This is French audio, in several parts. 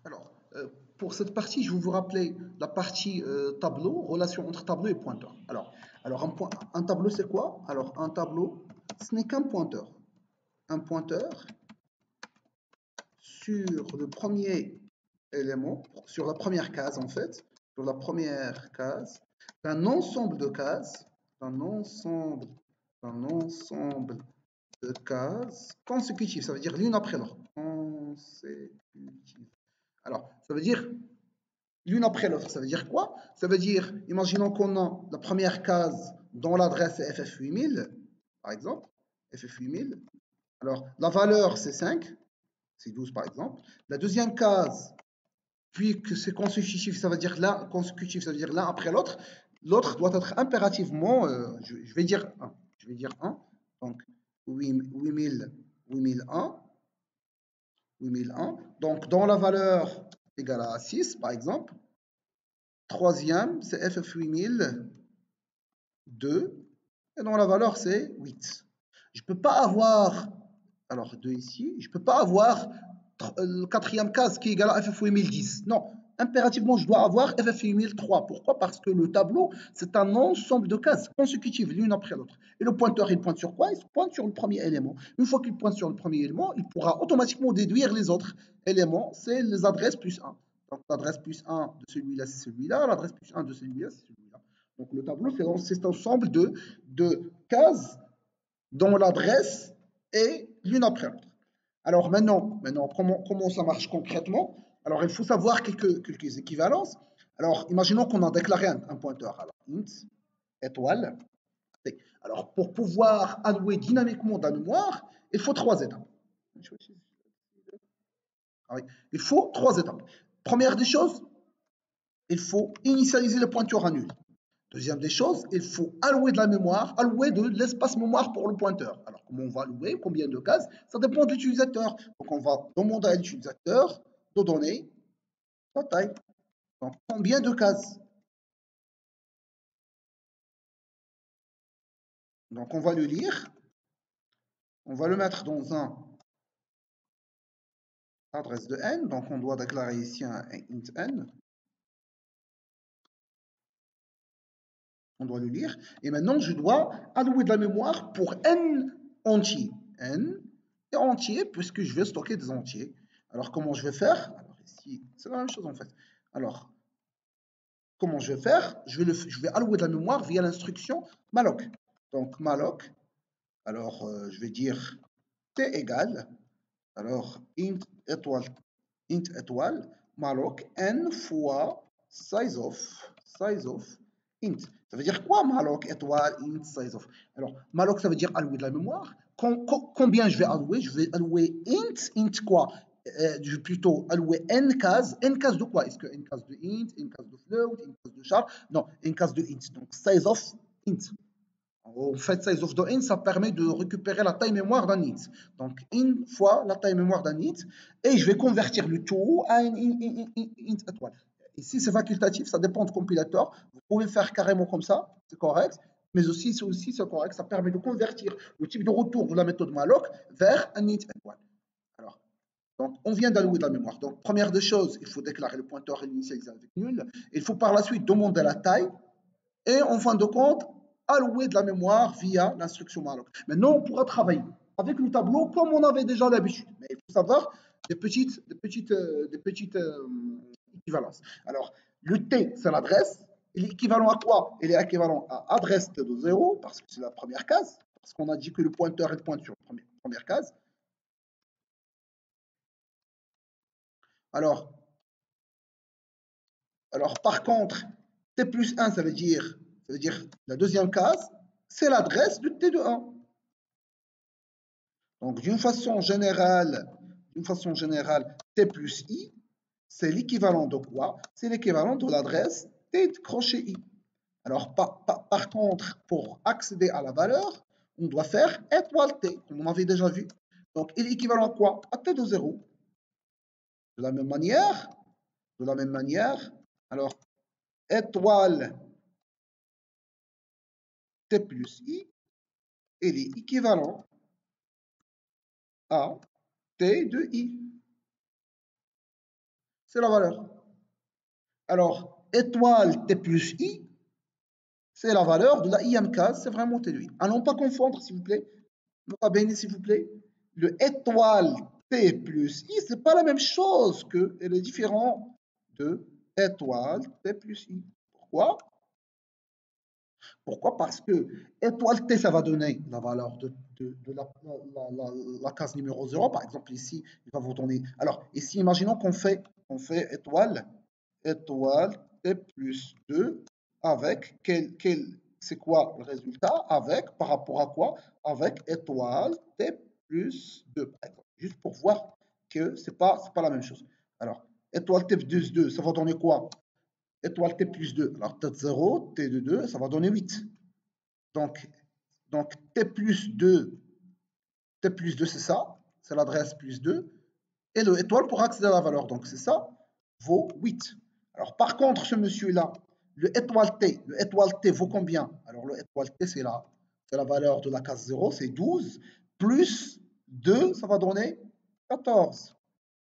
Alors, pour cette partie, je vais vous rappeler la partie tableau, relation entre tableau et pointeur. Alors un tableau, c'est quoi? Alors, un tableau, ce n'est qu'un pointeur. Un pointeur sur le premier élément, sur la première case en fait, sur la première case, d'un ensemble de cases, d'un ensemble de cases consécutives, ça veut dire l'une après l'autre. Consécutives. Alors, ça veut dire l'une après l'autre. Ça veut dire quoi? Ça veut dire, imaginons qu'on a la première case dont l'adresse est FF8000, par exemple, FF8000. Alors, la valeur, c'est 5, c'est 12 par exemple. La deuxième case, puis que c'est consécutif, ça veut dire l'un après l'autre. L'autre doit être impérativement, je vais dire 1. Je vais dire 1. Donc, 8000, 8001. 8001. Donc, dans la valeur égale à 6, par exemple, troisième, c'est FF8002. Et dans la valeur, c'est 8. Je ne peux pas avoir, alors 2 ici, je ne peux pas avoir le quatrième case qui est égal à FF8010. Non, impérativement, je dois avoir FF8003. Pourquoi? Parce que le tableau, c'est un ensemble de cases consécutives l'une après l'autre. Et le pointeur, il pointe sur quoi? Il pointe sur le premier élément. Une fois qu'il pointe sur le premier élément, il pourra automatiquement déduire les autres éléments. C'est les adresses plus 1. Donc l'adresse plus 1 de celui-là, c'est celui-là. L'adresse plus 1 de celui-là, c'est celui-là. Donc le tableau, c'est cet ensemble de cases dont l'adresse est l'une après l'autre. Alors maintenant comment ça marche concrètement? Alors il faut savoir quelques équivalences. Alors imaginons qu'on a déclaré un pointeur. Alors int étoile. Alors pour pouvoir allouer dynamiquement de la mémoire, il faut 3 étapes. Il faut 3 étapes. Première des choses, il faut initialiser le pointeur à nul. Deuxième des choses, il faut allouer de la mémoire, allouer de l'espace mémoire pour le pointeur. Alors, comment on va allouer? Combien de cases? Ça dépend de l'utilisateur. Donc, on va demander à l'utilisateur de donner sa taille. Donc, combien de cases? Donc, on va le lire. On va le mettre dans un adresse de n. Donc, on doit déclarer ici un int n. On doit le lire. Et maintenant, je dois allouer de la mémoire pour n entier. N est entier puisque je vais stocker des entiers. Alors, comment je vais faire? Alors, ici, c'est la même chose en fait. Alors, comment je vais faire? Je vais allouer de la mémoire via l'instruction malloc. Donc, malloc, alors je vais dire t égale, alors int étoile, malloc n fois size of int. Ça veut dire quoi malloc étoile int size of? Alors, malloc, ça veut dire allouer de la mémoire. Combien je vais allouer? Je vais allouer int quoi? Je vais plutôt allouer n cases. N cases de quoi? Est-ce que n cases de int, n cases de float, n cases de char? Non, n cases de int. Donc, size of int. En fait, size of the int, ça permet de récupérer la taille mémoire d'un int. Donc, int fois la taille mémoire d'un int. Et je vais convertir le tout à un int étoile. Ici, c'est facultatif, ça dépend du compilateur. Vous pouvez le faire carrément comme ça, c'est correct. Mais aussi, c'est correct, ça permet de convertir le type de retour de la méthode malloc vers un int étoile. Alors, donc, on vient d'allouer de la mémoire. Donc, première des choses, il faut déclarer le pointeur et l'initialiser avec nul. Il faut par la suite demander la taille. Et en fin de compte, allouer de la mémoire via l'instruction malloc. Maintenant, on pourra travailler avec le tableau comme on avait déjà l'habitude. Mais il faut savoir des petites équivalences. Alors, le T, c'est l'adresse. Il est équivalent à quoi? Il est équivalent à adresse T de 0, parce que c'est la première case, parce qu'on a dit que le pointeur est pointe sur la première case. Alors, par contre, T plus 1, ça veut dire la deuxième case, c'est l'adresse du T de 1. Donc, d'une façon générale, T plus I, c'est l'équivalent de quoi? C'est l'équivalent de l'adresse T de crochet I. Alors, par contre, pour accéder à la valeur, on doit faire étoile T, comme on avait déjà vu. Donc, il est équivalent à quoi? À T de 0. De la même manière, alors, étoile T plus I, il est équivalent à T de I. c'est la valeur. Alors, étoile T plus I, c'est la valeur de la ième case, c'est vraiment T de I. À non pas confondre, s'il vous plaît. Ne pas bénir, s'il vous plaît. Le étoile T plus I, c'est pas la même chose que, elle est différente de étoile T plus I. Pourquoi? Pourquoi? Parce que étoile T, ça va donner la valeur de la case numéro 0. Par exemple, ici, il va vous donner. Alors, ici, imaginons qu'on fait étoile T plus 2 avec c'est quoi le résultat? Avec, par rapport à quoi? Avec étoile T plus 2, par exemple. Juste pour voir que c'est pas la même chose. Alors, étoile T plus 2, ça va donner quoi? Étoile T plus 2. Alors, T 0, T de 2, ça va donner 8. Donc, T plus 2, c'est ça, c'est l'adresse plus 2, et le étoile pour accéder à la valeur, donc c'est ça, vaut 8. Alors, par contre, ce monsieur-là, le étoile T vaut combien? Alors, le étoile T, c'est la valeur de la case 0, c'est 12, plus 2, ça va donner 14.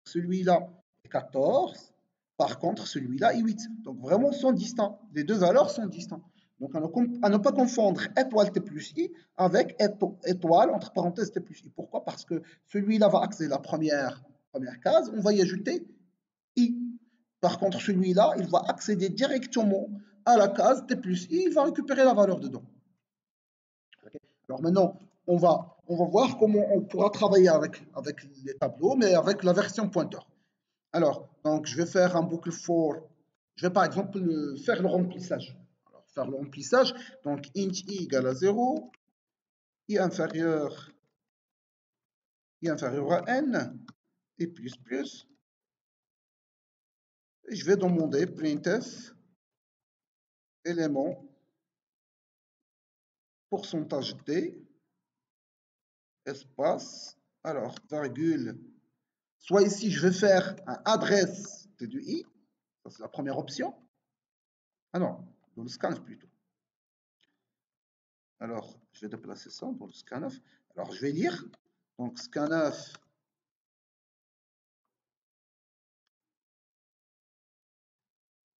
Celui-là est 14, par contre, celui-là est 8. Donc, vraiment, sont distincts. Les deux valeurs sont distinctes. Donc, à ne pas confondre étoile T plus I avec étoile, entre parenthèses, T plus I. Pourquoi? Parce que celui-là va accéder à la première case, on va y ajouter I. Par contre, celui-là, il va accéder directement à la case T plus I, il va récupérer la valeur dedans. Okay. Alors maintenant, on va voir comment on pourra travailler avec les tableaux, mais avec la version pointeur. Alors, donc, je vais faire un boucle for. Je vais par exemple faire le remplissage. Alors, faire le remplissage, donc int i égale à 0, i inférieur à n, et plus plus. Et je vais demander printf élément pourcentage d espace, alors virgule. Soit ici, je vais faire un adresse t de i, ça c'est la première option. Ah non, dans le scanf plutôt. Alors, je vais déplacer ça dans le scanf. Alors, je vais lire. Donc, scanf.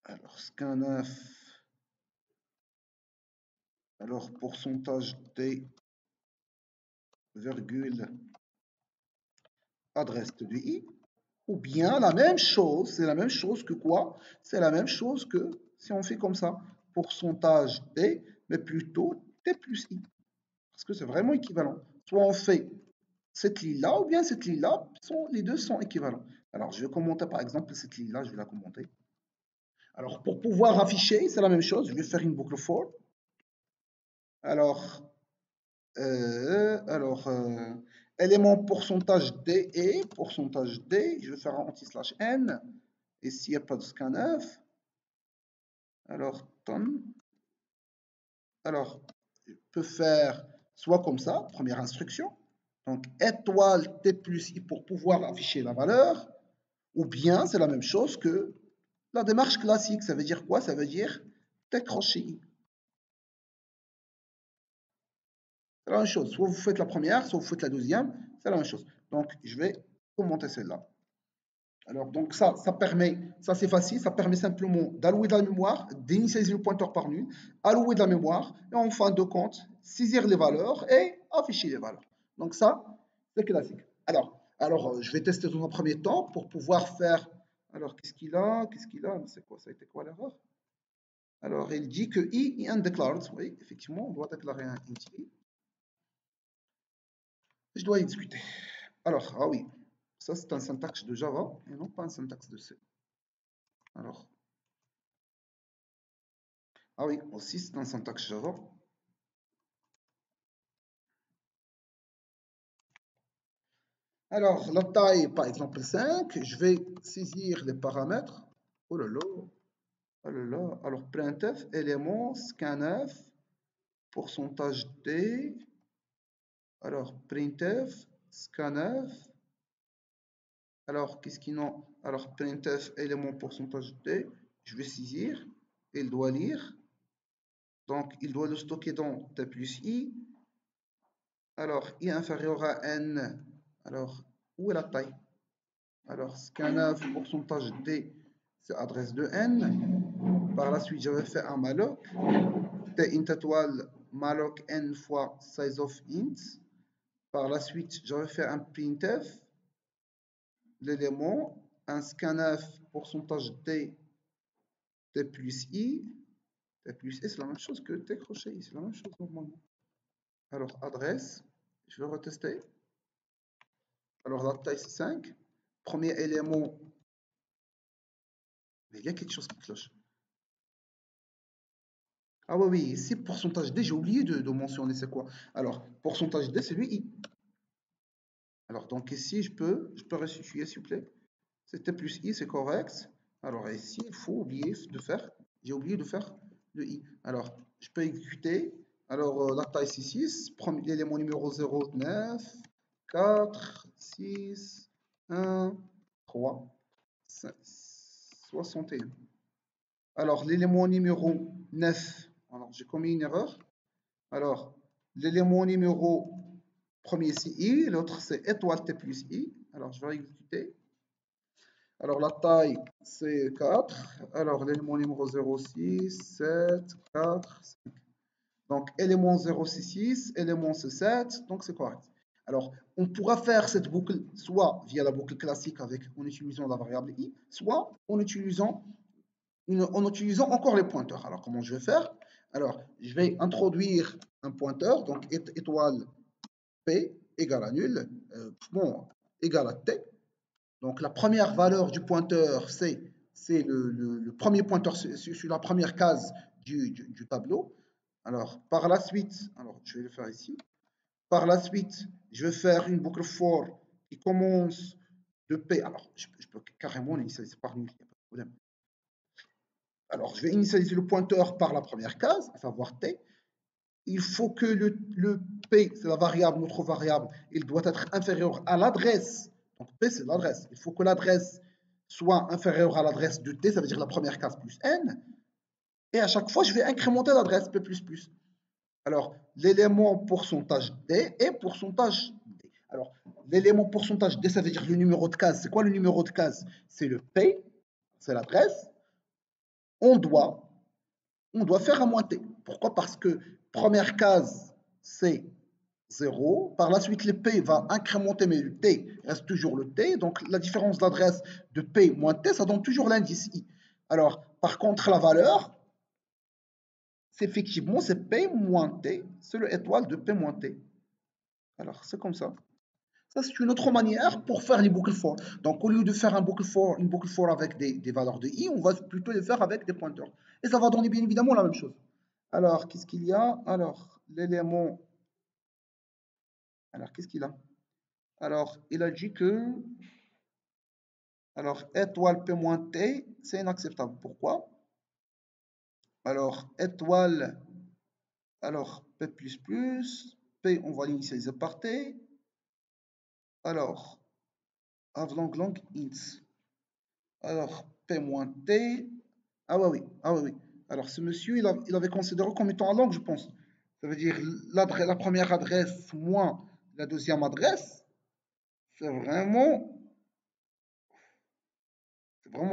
Alors, scanf. Alors, pourcentage d, virgule, adresse de i. Ou bien la même chose, c'est la même chose que quoi? C'est la même chose que si on fait comme ça. Pourcentage d, mais plutôt t plus i. Parce que c'est vraiment équivalent. Soit on fait cette ligne-là ou bien cette ligne-là, les deux sont équivalents. Alors, je vais commenter par exemple cette ligne-là, je vais la commenter. Alors, pour pouvoir afficher, c'est la même chose, je vais faire une boucle for. Alors, élément pourcentage D et pourcentage D, je vais faire un anti/n. Et s'il n'y a pas de scanf, alors, je peux faire soit comme ça, première instruction, donc étoile T plus I pour pouvoir afficher la valeur, ou bien c'est la même chose que la démarche classique. Ça veut dire quoi? Ça veut dire T crochet I. C'est la même chose. Soit vous faites la première, soit vous faites la deuxième, c'est la même chose. Donc, je vais commenter celle-là. Alors, donc ça permet, ça c'est facile, ça permet simplement d'allouer de la mémoire, d'initialiser le pointeur par nul, allouer de la mémoire, et en fin de compte, saisir les valeurs et afficher les valeurs. Donc ça, c'est classique. Alors, je vais tester dans un premier temps pour pouvoir faire. Alors, qu'est-ce qu'il a? C'est quoi? Ça a été quoi l'erreur? Alors, il dit que i est undeclared. Oui, effectivement, on doit déclarer un int i. Je dois y discuter. Alors, ah oui, ça c'est un syntaxe de Java et non pas un syntaxe de C. Alors, ah oui, aussi c'est un syntaxe Java. Alors, la taille, par exemple 5, je vais saisir les paramètres. Oh là là, oh là là. Alors, printf, élément, scanf, pourcentage d. Alors, printf, scanf. Alors, qu'est-ce qu'il a? Alors, printf, élément, pourcentage d. Je vais saisir. Il doit lire. Donc, il doit le stocker dans T plus I. Alors, I inférieur à N. Alors, où est la taille? Alors, scanf, pourcentage D. c'est adresse de n. Par la suite, je vais faire un malloc. T int étoile malloc n fois size of int. Par la suite, je vais faire un printf. L'élément, un scanf pourcentage t, t plus i. T plus i, c'est la même chose que t crochet i. C'est la même chose normalement. Alors, adresse, je vais retester. Alors, la taille, c'est 5. Premier élément. Mais il y a quelque chose qui cloche. Ah oui, oui, ici, pourcentage D, j'ai oublié de mentionner c'est quoi. Alors, pourcentage D, c'est lui I. Alors, donc ici, je peux restituer, s'il vous plaît. C'était plus I, c'est correct. Alors, ici, il faut oublier de faire. J'ai oublié de faire le I. Alors, je peux exécuter. Alors, la taille, c'est 6. L'élément numéro 0, 9, 4, 6, 1, 3, 5, 61. Alors, l'élément numéro 9, alors j'ai commis une erreur. Alors, l'élément numéro premier, c'est I, l'autre, c'est étoile T plus I. Alors, je vais exécuter. Alors, la taille, c'est 4. Alors, l'élément numéro 0, 6, 7, 4, 5. Donc, élément 0, c'est 6, élément, c'est 7, donc c'est correct. Alors, on pourra faire cette boucle soit via la boucle classique en utilisant la variable I, soit en utilisant encore les pointeurs. Alors, comment je vais faire? Alors, je vais introduire un pointeur, donc étoile P égale à nul, égale à T. Donc, la première valeur du pointeur, c'est le premier pointeur sur la première case du tableau. Alors, par la suite, alors je vais le faire ici. Par la suite, je vais faire une boucle for qui commence de P. Alors, je peux carrément l'initialiser par nul, il n'y a pas de problème. Alors, je vais initialiser le pointeur par la première case, à savoir T. Il faut que le P, c'est la variable, notre variable, il doit être inférieur à l'adresse. Donc, P, c'est l'adresse. Il faut que l'adresse soit inférieure à l'adresse de T, ça veut dire la première case plus N. Et à chaque fois, je vais incrémenter l'adresse P++. Alors, l'élément pourcentage D et pourcentage D. Alors, l'élément pourcentage D, ça veut dire le numéro de case. C'est quoi le numéro de case? C'est le P, c'est l'adresse. On doit faire un moins T. Pourquoi? Parce que première case, c'est 0. Par la suite, le P va incrémenter, mais le T reste toujours le T. Donc, la différence d'adresse de P moins T, ça donne toujours l'indice I. Alors, par contre, la valeur, c'est effectivement, c'est P moins T. C'est le étoile de P moins T. Alors, c'est comme ça. Ça, c'est une autre manière pour faire les boucles for. Donc, au lieu de faire une boucle for avec des valeurs de I, on va plutôt les faire avec des pointeurs. Et ça va donner bien évidemment la même chose. Alors, qu'est-ce qu'il y a? Alors, l'élément... Alors, qu'est-ce qu'il a? Alors, il a dit que... Alors, étoile P moins T, c'est inacceptable. Pourquoi? Alors, étoile... Alors, P++, P, on va l'initialiser par T. Alors, long int. Alors, P moins T. Ah oui, ah oui. Alors, ce monsieur, il avait considéré comme étant un long, je pense. Ça veut dire la première adresse moins la deuxième adresse. C'est vraiment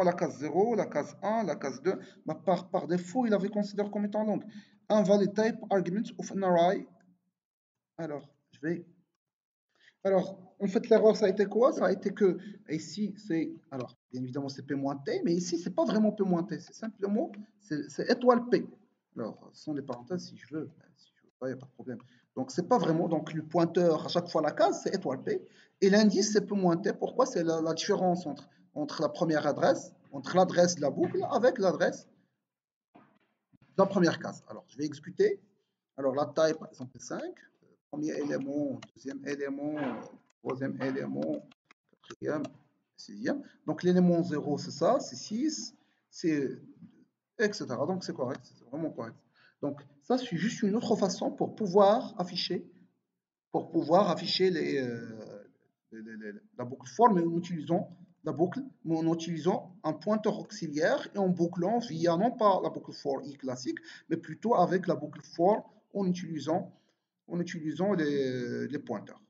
la case 0, la case 1, la case 2. Mais par défaut, il avait considéré comme étant long. Invalid type argument of an array. Alors, je vais... Alors, en fait, l'erreur, ça a été quoi? Ça a été que ici, c'est... Alors, bien évidemment, c'est P-T, mais ici, c'est pas vraiment P-T. C'est simplement, c'est étoile P. Alors, sans les parenthèses, si je veux. Si je veux pas, il n'y a pas de problème. Donc, c'est pas vraiment... Donc, le pointeur, à chaque fois, la case, c'est étoile P. Et l'indice, c'est P-T. Pourquoi? C'est la différence entre la première adresse, entre l'adresse de la boucle avec l'adresse de la première case. Alors, je vais exécuter. Alors, la taille, par exemple, est 5. Premier élément, deuxième élément, troisième élément, quatrième, sixième. Donc, l'élément 0, c'est ça, c'est 6, c'est etc. Donc, c'est correct, c'est vraiment correct. Donc, ça, c'est juste une autre façon pour pouvoir afficher la boucle for, mais en utilisant la boucle, mais en utilisant un pointeur auxiliaire et en bouclant via non pas la boucle for i classique, mais plutôt avec la boucle for en utilisant les pointeurs.